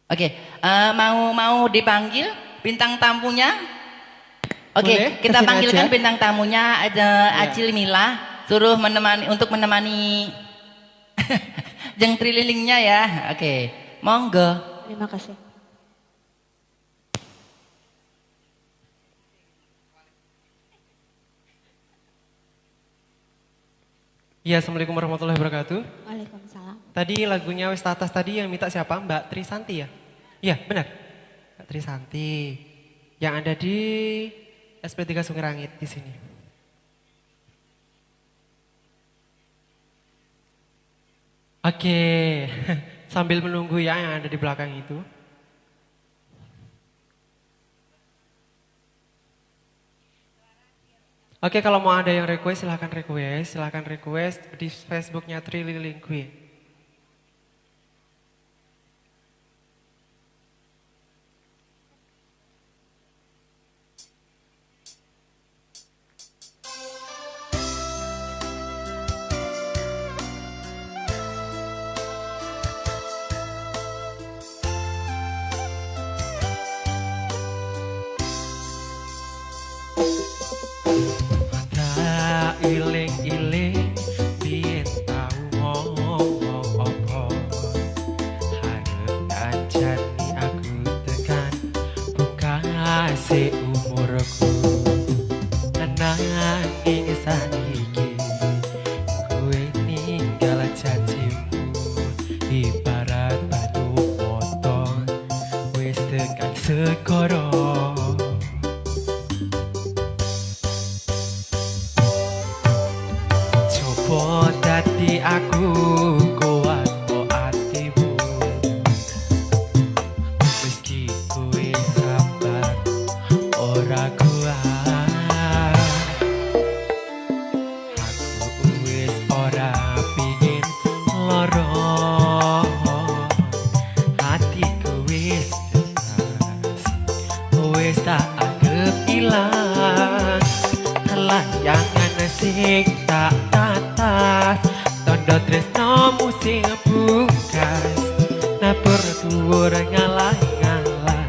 Oke, mau dipanggil bintang tamunya? Oke, Boleh, kita kesini panggilkan aja. bintang tamunya ada Acil Mila, suruh menemani jeng trililingnya ya. Oke, monggo. Terima kasih. Iya, Assalamualaikum warahmatullahi wabarakatuh. Waalaikumsalam. Tadi lagunya Wes Tatas tadi yang minta siapa? Mbak Trisanti ya? Iya, benar. Mbak Trisanti. Yang ada di SP3 Sungai Rangit di sini. Oke, sambil menunggu ya yang ada di belakang itu. Oke, kalau mau ada yang request silahkan request di Facebooknya Trililing Queen. Tak iling-iling biyen tau ngomong apa harep ngancani aku tekan buka seumurku nanging saiki kowe ninggal janjimu ibarat batu motor wis tekan segoro. Coba dadi aku kuat kok atimu meski kowe sabar ora kuat aku wis ora pingin loro hatiku wis jelas wis tak anggap ilang layangan sing tak tatas tondo tresnomu sing bukas napur dhuwur ngalah-ngalah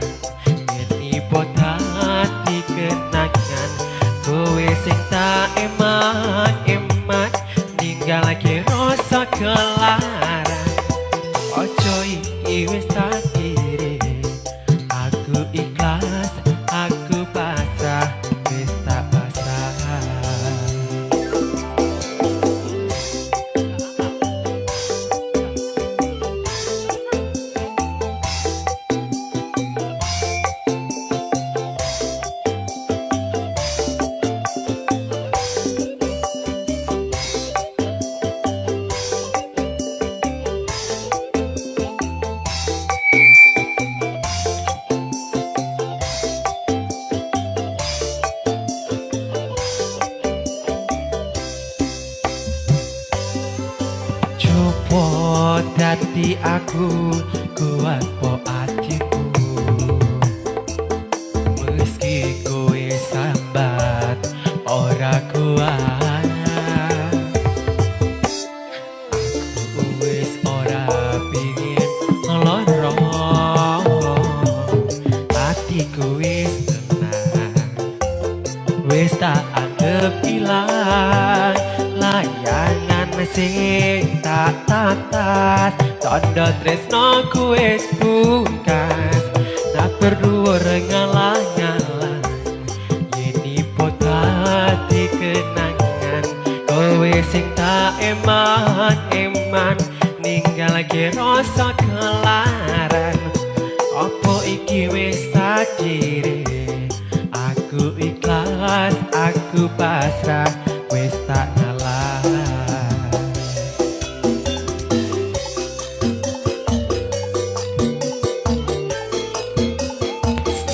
yen dadi kenangan kowe sing tak eman-eman ninggal lagi rasa kelaran ojo iki wis takdire aku ikhlas aku pasrah wis tak pasrah. Coba dadi aku kuat po atiku meski kowe sambat ora kuat aku wis ora pingin loro atiku wis tenang wis tak anggap ilang layangan sing tak tatas tondo tresnoku wis bukas tak perlu ngalah-ngalah yen dadi kenangan kowe sing tak eman-eman ninggal lagi rasa kelaran opo iki wis takdire aku ikhlas aku pasrah wis tak ngalah.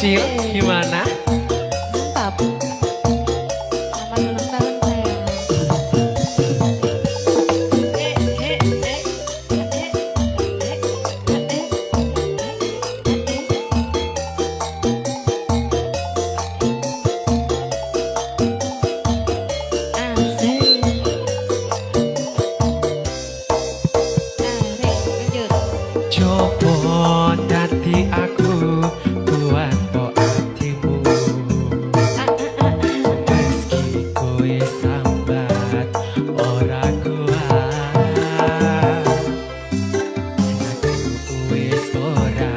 Cil, gimana? Mantap. Selamat ulang tahun sayang. Asik. Tarik, lanjut. coba dadi aku buat po hatimu. Meski kowe sambat ora kuat, aku wis ora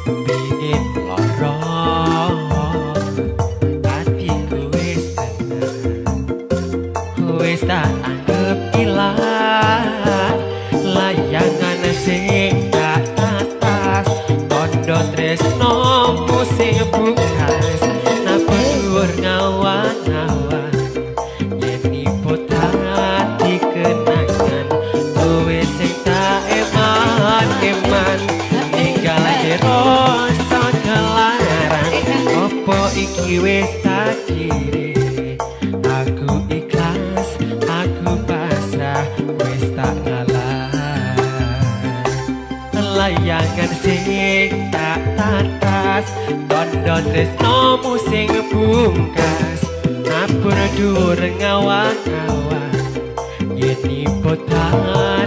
pingin lara. Hatiku wis tenang, wis tak anggap ilang. Layangan sing tak atas, tondo tresnomu sing bukas. Napa dhuwur ngawan-ngawan, yen ibut hati kenangan. Kowe sing tak eman-eman, ninggal rasa kelaran. Opo iki wis takdire, aku ikhlas, aku pasrah, wis tak ngalah. Layangan sing tak tatas, tondo tresnomu sing bungkas. Napur dhuwur ngawan-ngawan, yen ibut hati